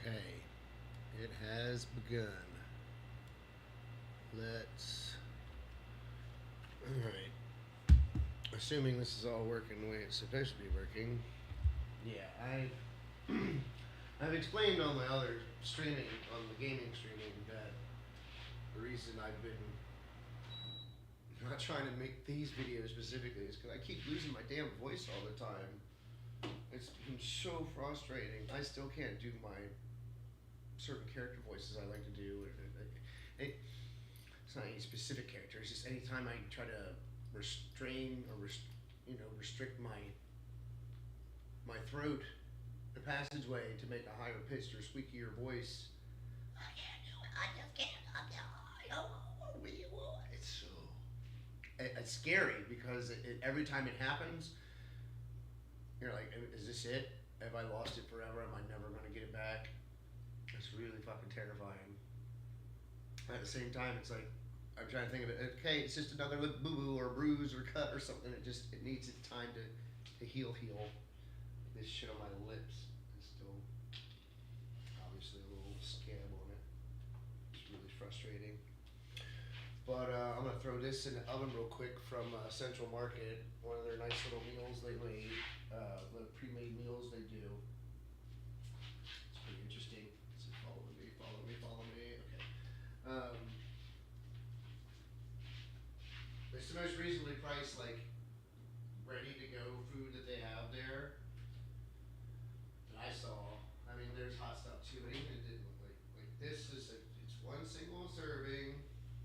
Okay, it has begun. Let's. Alright. Assuming this is all working the way it's supposed to be working. Yeah, I've explained on my other streaming, on the gaming streaming, that the reason I've been not trying to make these videos specifically is because I keep losing my damn voice all the time. It's been so frustrating. I still can't do my certain character voices I like to do. It's not any specific character. It's just anytime I try to restrain or restrict my throat, the passageway to make a higher pitched or squeakier voice. I can't do it. I just can't. I don't really want. It's scary because every time it happens, you're like, is this it? Have I lost it forever? Am I never going to get it back? It's really fucking terrifying. At the same time, it's like I'm trying to think of it. Okay, it's just another boo boo or bruise or cut or something. It needs its time to heal. This shit on my lips is still obviously a little scab on it. It's really frustrating. But I'm gonna throw this in the oven real quick from Central Market. One of their nice little meals they made, the pre-made meals they do. It's pretty interesting. So follow me. Okay. Um, it's the most reasonably priced, like, ready to go food that they have there that I saw. I mean, there's hot stuff too, but even it didn't look like this is it's one single serving.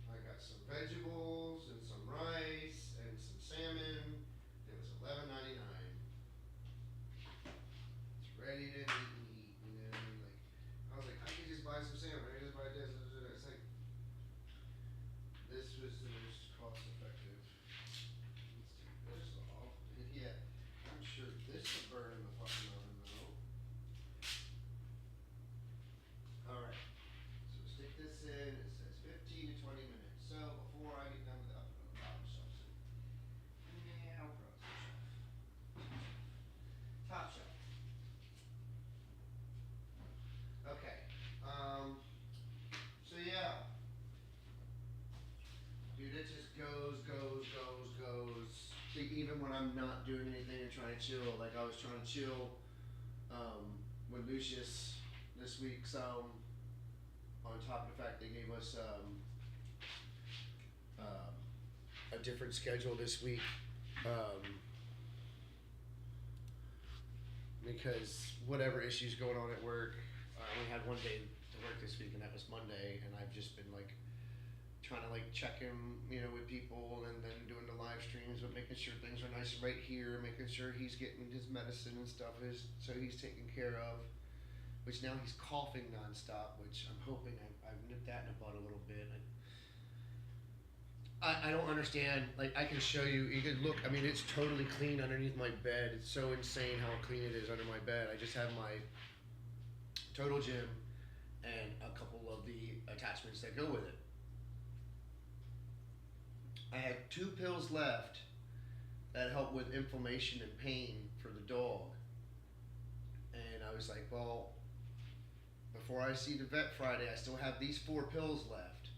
I got some vegetables and some rice and some salmon. It was $11.99. It's ready to eat. You know, like I was like, I could just buy some salmon. I could just buy this. It's like this was the most cost effective. Let's take this off. Yeah, I'm sure this will burn in the fucking oven though. All right. So stick this in. It says 15 to 20 minutes. So before I get done with the oven, on the bottom shelf. Yeah, I'll put it on the shelf. Top shelf. Okay. So yeah, dude, it just goes. Even when I'm not doing anything and trying to chill, like I was trying to chill with Lucius this week. So on top of the fact they gave us a different schedule this week, um, because whatever issues going on at work, I only had one day to work this week, and that was Monday, and I've just been like trying to like check in, with people, and then doing the live streams, but making sure things are nice right here, making sure he's getting his medicine and stuff so he's taken care of. Which now he's coughing nonstop, which I'm hoping I've nipped that in the bud a little bit. I don't understand. Like, I can show you. You can look. I mean, it's totally clean underneath my bed. It's so insane how clean it is under my bed. I just have my Total Gym and a couple of the attachments that go with it. I had 2 pills left that help with inflammation and pain for the dog. And I was like, well, before I see the vet Friday, I still have these 4 pills left.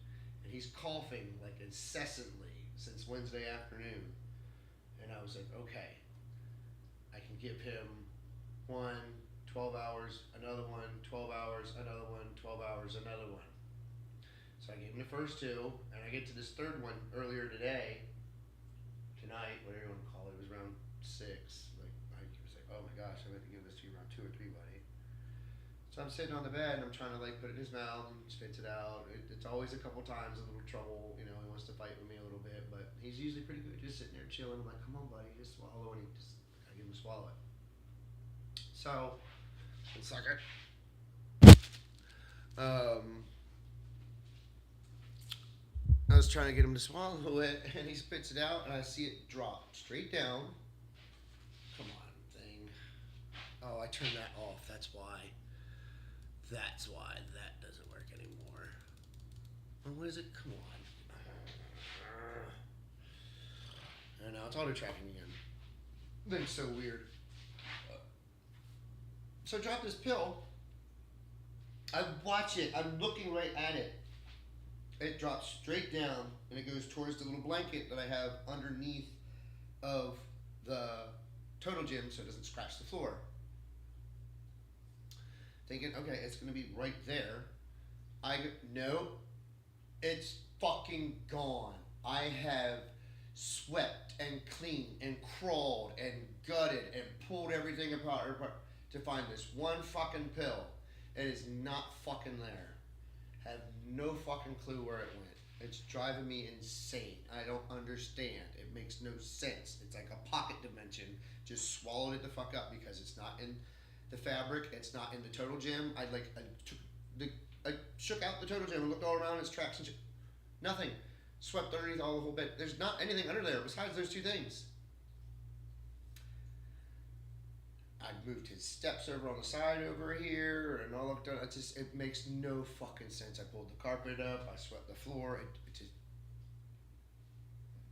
And he's coughing like incessantly since Wednesday afternoon. And I was like, okay, I can give him one, 12 hours, another one, 12 hours, another one, 12 hours, another one. So I gave him the first 2, and I get to this third one earlier tonight, whatever you want to call it. It was around 6. Like, I was like, oh my gosh, I'm going to give this to you around 2 or 3, buddy. So I'm sitting on the bed and I'm trying to like put it in his mouth and spits it out. It's always a couple times a little trouble, he wants to fight with me a little bit, but he's usually pretty good just sitting there chilling. I'm like, come on, buddy, just swallow, and I give him to swallow it. So, one second. Um, I was trying to get him to swallow it, and he spits it out, and I see it drop straight down. Come on, thing. Oh, I turned that off. That's why. That's why that doesn't work anymore. Oh, what is it? Come on. And now it's auto tracking again. Thing's so weird. So I dropped this pill, I watch it. I'm looking right at it. It drops straight down and it goes towards the little blanket that I have underneath of the Total Gym so it doesn't scratch the floor. Thinking, okay, it's gonna be right there. No, it's fucking gone. I have swept and cleaned and crawled and gutted and pulled everything apart to find this one fucking pill. It is not fucking there. Have no fucking clue where it went. It's driving me insane. I don't understand. It makes no sense. It's like a pocket dimension. Just swallowed it the fuck up because it's not in the fabric. It's not in the Total Gym. I shook out the Total Gym and looked all around its tracks and shit. Nothing. Swept underneath all the whole bit. There's not anything under there besides those two things. I moved his steps over on the side over here and all looked at it. It makes no fucking sense. I pulled the carpet up. I swept the floor. It just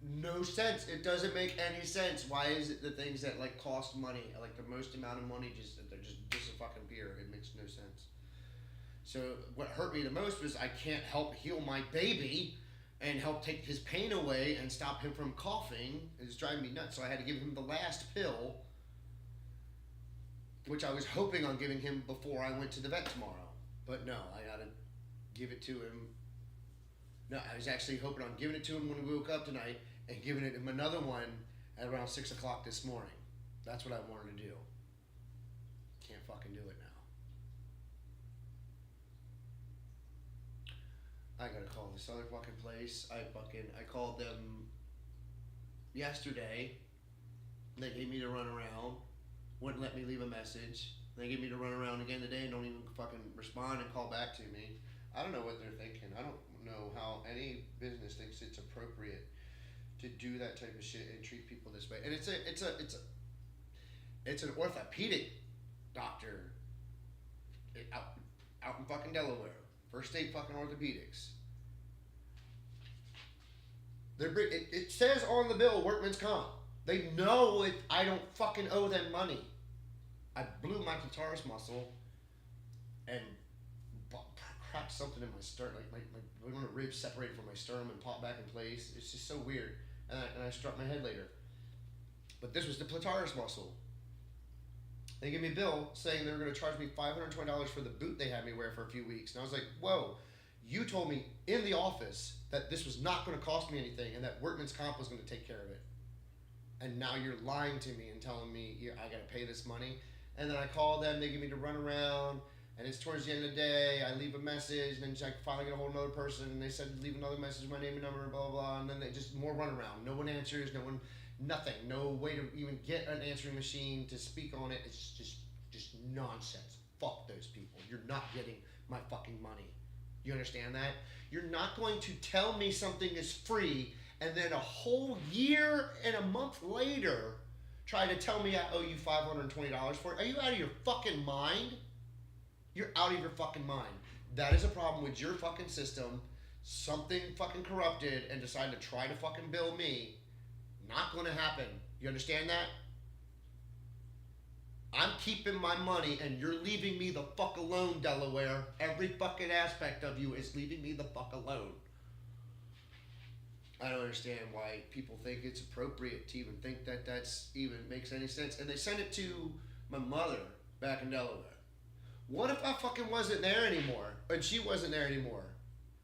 no sense. It doesn't make any sense. Why is it the things that like cost money, like the most amount of money, they're just disappear? It makes no sense. So what hurt me the most was I can't help heal my baby and help take his pain away and stop him from coughing. It's driving me nuts. So I had to give him the last pill, which I was hoping on giving him before I went to the vet tomorrow. But no, I gotta give it to him. No, I was actually hoping on giving it to him when we woke up tonight and giving him another one at around 6 o'clock this morning. That's what I wanted to do. Can't fucking do it now. I gotta call this other fucking place. I called them yesterday. They gave me to run around. Wouldn't let me leave a message. They gave me to run around again today and don't even fucking respond and call back to me. I don't know what they're thinking. I don't know how any business thinks it's appropriate to do that type of shit and treat people this way. And it's an orthopedic doctor out in fucking Delaware. First State fucking Orthopedics. It says on the bill, workman's comp. They know if I don't fucking owe them money. I blew my clitoris muscle and cracked something in my sternum. Like one of the ribs separated from my sternum and popped back in place. It's just so weird. And I struck my head later. But this was the clitoris muscle. They gave me a bill saying they were going to charge me $520 for the boot they had me wear for a few weeks. And I was like, whoa, you told me in the office that this was not going to cost me anything and that workman's comp was going to take care of it. And now you're lying to me and telling me I got to pay this money. And then I call them, they give me to run around, and it's towards the end of the day, I leave a message, and then I finally get a hold of another person, and they said leave another message, my name and number, blah, blah, blah, and then they just more run around. No one answers, nothing, no way to even get an answering machine to speak on it. It's just nonsense. Fuck those people. You're not getting my fucking money. You understand that? You're not going to tell me something is free and then a whole year and a month later try to tell me I owe you $520 for it. Are you out of your fucking mind? You're out of your fucking mind. That is a problem with your fucking system. Something fucking corrupted and decided to try to fucking bill me. Not gonna happen. You understand that? I'm keeping my money and you're leaving me the fuck alone, Delaware. Every fucking aspect of you is leaving me the fuck alone. I don't understand why people think it's appropriate to even think that that's even makes any sense. And they sent it to my mother back in Delaware. What if I fucking wasn't there anymore? And she wasn't there anymore?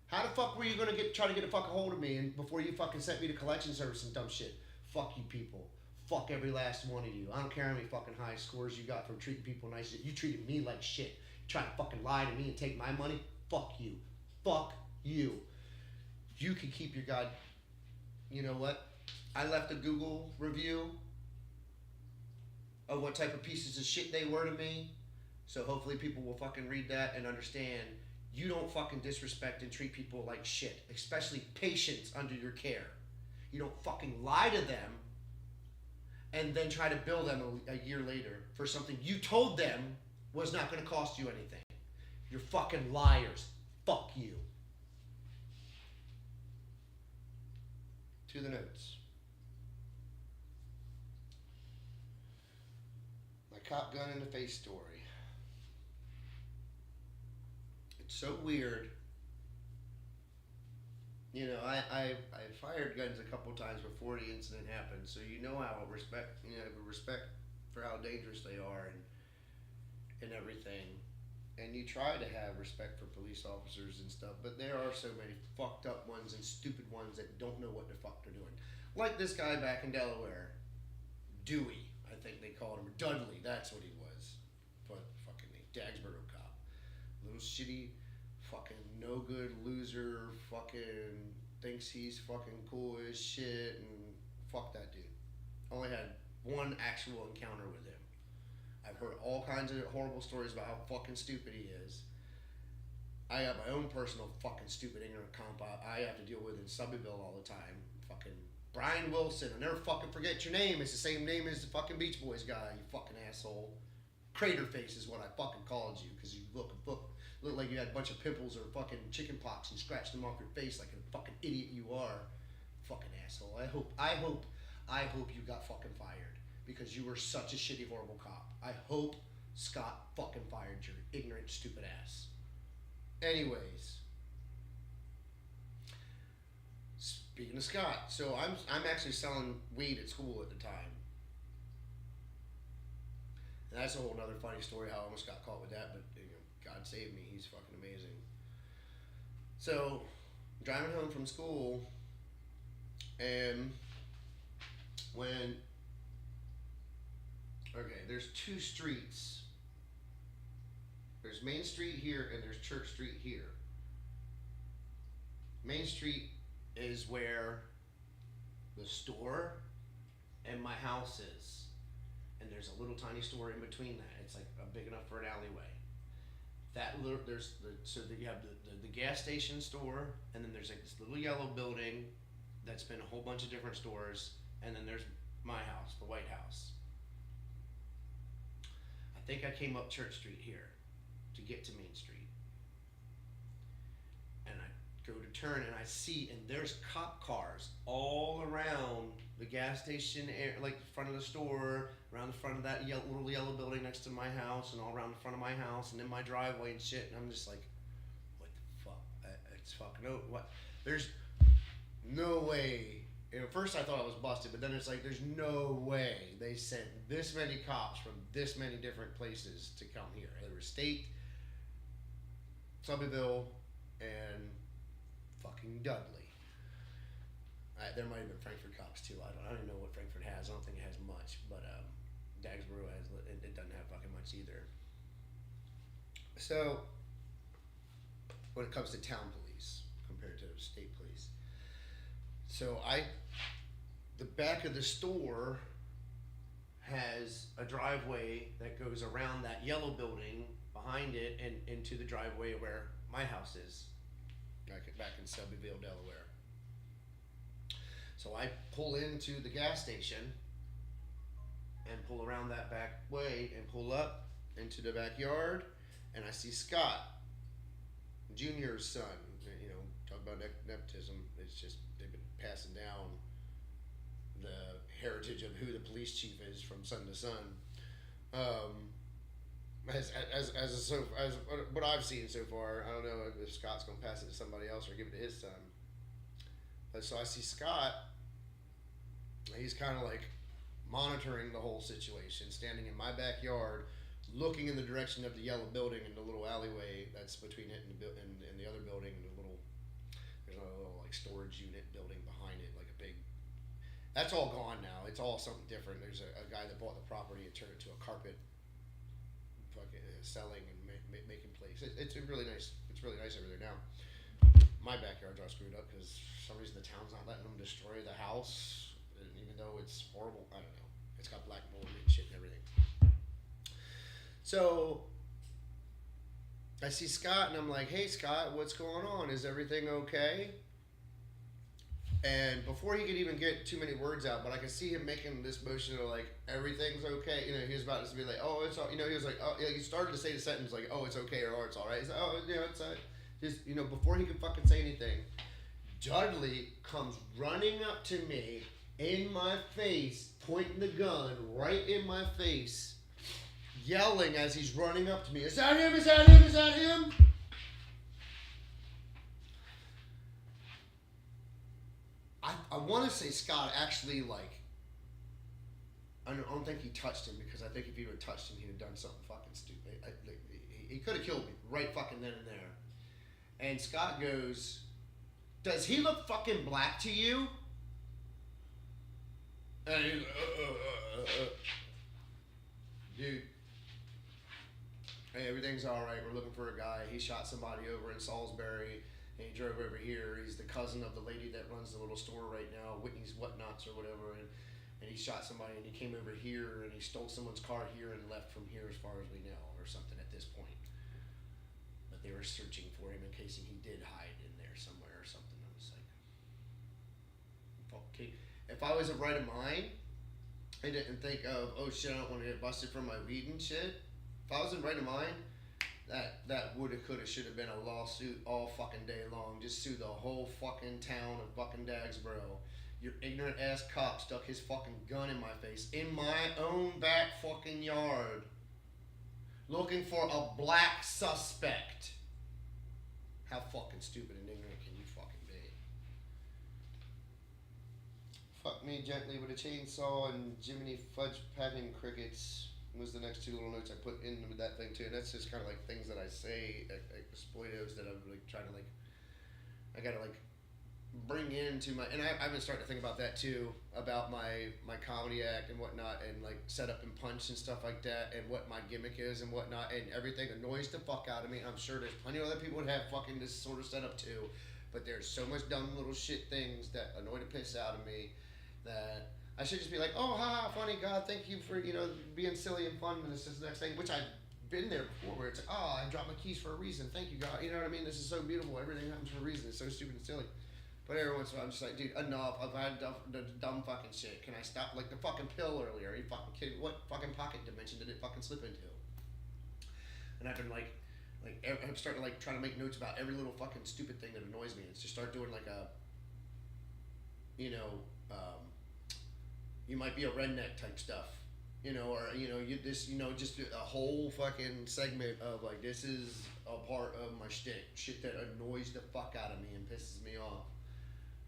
How the fuck were you gonna try to get a fucking hold of me and before you fucking sent me to collection service and dumb shit? Fuck you people. Fuck every last one of you. I don't care how many fucking high scores you got from treating people nice. You treated me like shit. You trying to fucking lie to me and take my money? Fuck you. Fuck you. You can keep your god. You know what? I left a Google review of what type of pieces of shit they were to me. So hopefully people will fucking read that and understand you don't fucking disrespect and treat people like shit, especially patients under your care. You don't fucking lie to them and then try to bill them a year later for something you told them was not going to cost you anything. You're fucking liars. Fuck you. To the notes. My cop gun in the face story. It's so weird. You know, I fired guns a couple times before the incident happened, so you know how respect for how dangerous they are and everything. And you try to have respect for police officers and stuff, but there are so many fucked up ones and stupid ones that don't know what the fuck they're doing. Like this guy back in Delaware, Dewey, I think they called him, Dudley, that's what he was. But fucking name, Dagsboro cop. Little shitty, fucking no good loser, fucking thinks he's fucking cool as shit, and fuck that dude. Only had one actual encounter with him. I've heard all kinds of horrible stories about how fucking stupid he is. I got my own personal fucking stupid ignorant comp I have to deal with in Subbyville all the time. Fucking Brian Wilson. I'll never fucking forget your name. It's the same name as the fucking Beach Boys guy, you fucking asshole. Crater face is what I fucking called you, because you look like you had a bunch of pimples or fucking chicken pox and scratched them off your face like a fucking idiot you are. Fucking asshole. I hope you got fucking fired because you were such a shitty, horrible cop. I hope Scott fucking fired your ignorant, stupid ass. Anyways, speaking of Scott, so I'm actually selling weed at school at the time. And that's a whole nother funny story how I almost got caught with that, but God saved me. He's fucking amazing. So, driving home from school, and there's two streets. There's Main Street here and there's Church Street here. Main Street is where the store and my house is. And there's a little tiny store in between that. It's like big enough for an alleyway. You have the gas station store, and then there's like this little yellow building that's been a whole bunch of different stores, and then there's my house, the White House. I think I came up Church Street here to get to Main Street. And I go to turn and I see, and there's cop cars all around the gas station, like the front of the store, around the front of that little yellow building next to my house, and all around the front of my house, and in my driveway and shit. And I'm just like, what the fuck? It's fucking what? There's no way. At first I thought I was busted, but then it's like, there's no way they sent this many cops from this many different places to come here. There was State, Subbyville, and fucking Dudley. There might have been Frankfort cops too. I don't even know what Frankfort has. I don't think it has much, but Dagsboro has. It doesn't have fucking much either. So, when it comes to town police compared to state police, so the back of the store has a driveway that goes around that yellow building behind it and into the driveway where my house is, back in Selbyville, Delaware. So I pull into the gas station and pull around that back way and pull up into the backyard, and I see Scott, Junior's son. Talk about nepotism. It's just they've been passing down the heritage of who the police chief is from son to son. As what I've seen so far, I don't know if Scott's gonna pass it to somebody else or give it to his son. So I see Scott. He's kind of like monitoring the whole situation, standing in my backyard, looking in the direction of the yellow building and the little alleyway that's between it and the other building. And there's a little like storage unit building behind it, like a big. That's all gone now. It's all something different. There's a guy that bought the property and turned it to a carpet, fucking selling and making place. It's really nice. It's really nice over there now. My backyard's all screwed up because for some reason the town's not letting them destroy the house, and even though it's horrible. I don't know. It's got black mold and shit and everything. So I see Scott and I'm like, hey Scott, what's going on? Is everything okay? And before he could even get too many words out, but I could see him making this motion of like, everything's okay. He was about to be like, oh, it's all, he was like, oh, he started to say the sentence like, oh, it's okay, or it's all right. He's like, oh, it's just, before he could fucking say anything, Dudley comes running up to me in my face, pointing the gun right in my face, yelling as he's running up to me, is that him? Is that him? Is that him? I want to say Scott actually like. I don't think he touched him because I think if he would have touched him, he'd have done something fucking stupid. He could have killed me right fucking then and there. And Scott goes, "Does he look fucking black to you?" And he's dude. Hey, everything's all right. We're looking for a guy. He shot somebody over in Salisbury, and he drove over here. He's the cousin of the lady that runs the little store right now, Whitney's Whatnots or whatever. And he shot somebody, and he came over here, and he stole someone's car here and left from here, as far as we know, or something at this point. But they were searching for him in case he did hide in there somewhere or something. I was like, okay. If I was a right of mine, I didn't think of, oh shit, I don't want to get busted for my weed and shit. If I was in right of mine, that woulda, coulda, shoulda been a lawsuit all fucking day long. Just sue the whole fucking town of fucking Dagsboro. Your ignorant ass cop stuck his fucking gun in my face in my own back fucking yard, looking for a black suspect. How fucking stupid and ignorant can you fucking be? Fuck me gently with a chainsaw and Jiminy Fudge patting crickets was the next two little notes I put in with that thing too. And that's just kind of like things that I say, exploitives that I'm like trying to like, I gotta like bring into my, and I've been starting to think about that too, about my comedy act and whatnot, and like setup and punch and stuff like that, and what my gimmick is and whatnot, and everything annoys the fuck out of me. I'm sure there's plenty of other people that have fucking this sort of setup too, but there's so much dumb little shit things that annoy the piss out of me that I should just be like, oh, haha, funny, God, thank you for, being silly and fun, and this is the next thing, which I've been there before, where it's like, oh, I dropped my keys for a reason, thank you, God, you know what I mean? This is so beautiful, everything happens for a reason, it's so stupid and silly. But every once in a while, I'm just like, dude, enough. I've had the dumb fucking shit. Can I stop? Like the fucking pill earlier. Are you fucking kidding? What fucking pocket dimension did it fucking slip into? And I've been I'm starting to like try to make notes about every little fucking stupid thing that annoys me. It's just start doing like a, you might be a redneck type stuff, just a whole fucking segment of like, this is a part of my shit that annoys the fuck out of me and pisses me off.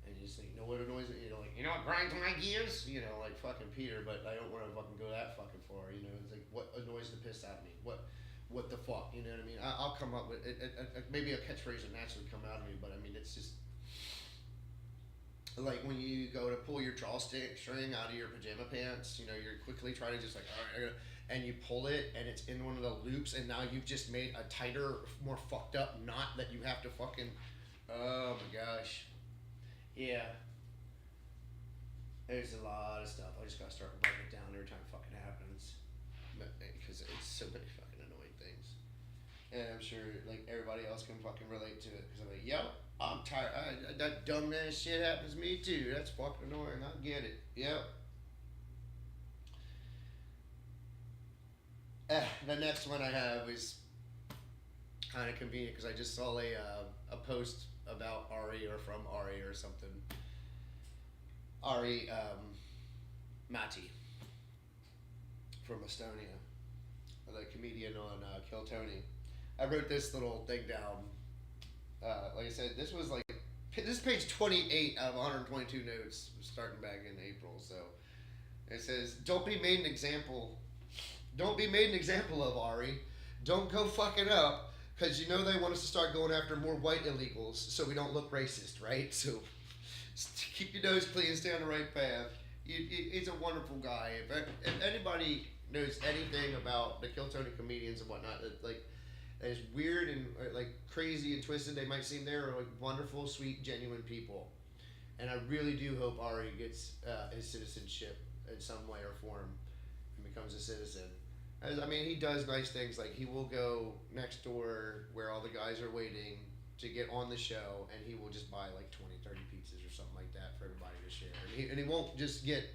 And you just think, what annoys me? What grinds my gears? Like fucking Peter, but I don't want to fucking go that fucking far. It's like, what annoys the piss out of me? What the fuck? You know what I mean? I'll come up with maybe a catchphrase will naturally come out of me, but I mean, it's just like when you go to pull your drawstring out of your pajama pants. You're quickly trying to just like, all right, and you pull it, and it's in one of the loops, and now you've just made a tighter, more fucked up knot that you have to fucking. Oh my gosh. Yeah. There's a lot of stuff. I just gotta start writing it down every time it fucking happens. Because it's so many fucking annoying things. And I'm sure, like, everybody else can fucking relate to it. Because I'm like, yep, I'm tired. That dumb ass shit happens to me too. That's fucking annoying. I get it. Yep. The next one I have is kind of convenient because I just saw a post about Ari or from Ari or something. Ari Matti from Estonia, the comedian on Kill Tony. I wrote this little thing down. Like I said, this is page 28 out of 122 notes, starting back in April. So it says, "Don't be made an example of, Ari. Don't go fucking up, because they want us to start going after more white illegals so we don't look racist, right? So keep your nose clean, stay on the right path." He's a wonderful guy. If anybody knows anything about the Kill Tony comedians and whatnot, that is weird and like crazy and twisted they might seem, they're like wonderful, sweet, genuine people. And I really do hope Ari gets his citizenship in some way or form and becomes a citizen. He does nice things, like he will go next door where all the guys are waiting to get on the show, and he will just buy like 20, 30 pizzas or something like that for everybody to share. And he won't just get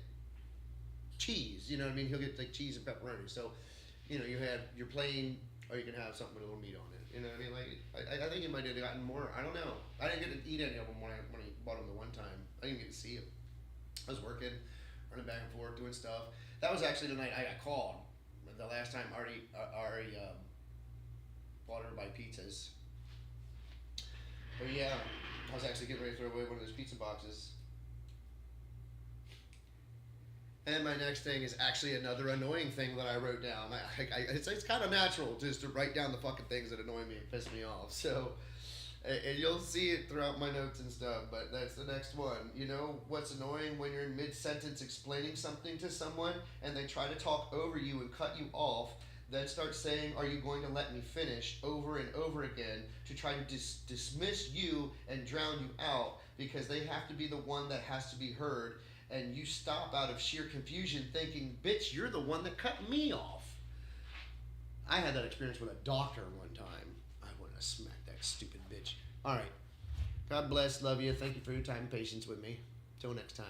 cheese, He'll get like cheese and pepperoni. So, you have your plain, or you can have something with a little meat on it. I think he might have gotten more. I don't know. I didn't get to eat any of them when I bought them the one time. I didn't get to see them. I was working, running back and forth, doing stuff. That was actually the night I got called. The last time Ari bought her to buy pizzas. But yeah, I was actually getting ready to throw away one of those pizza boxes. And my next thing is actually another annoying thing that I wrote down. It's kind of natural just to write down the fucking things that annoy me and piss me off. So, and you'll see it throughout my notes and stuff, but that's the next one. You know what's annoying when you're in mid-sentence explaining something to someone and they try to talk over you and cut you off, then start saying, "Are you going to let me finish?" over and over again to try to dismiss you and drown you out because they have to be the one that has to be heard, and you stop out of sheer confusion thinking, "Bitch, you're the one that cut me off." I had that experience with a doctor one time. I wanted to smack that stupid bitch. All right. God bless. Love you. Thank you for your time and patience with me. Till next time.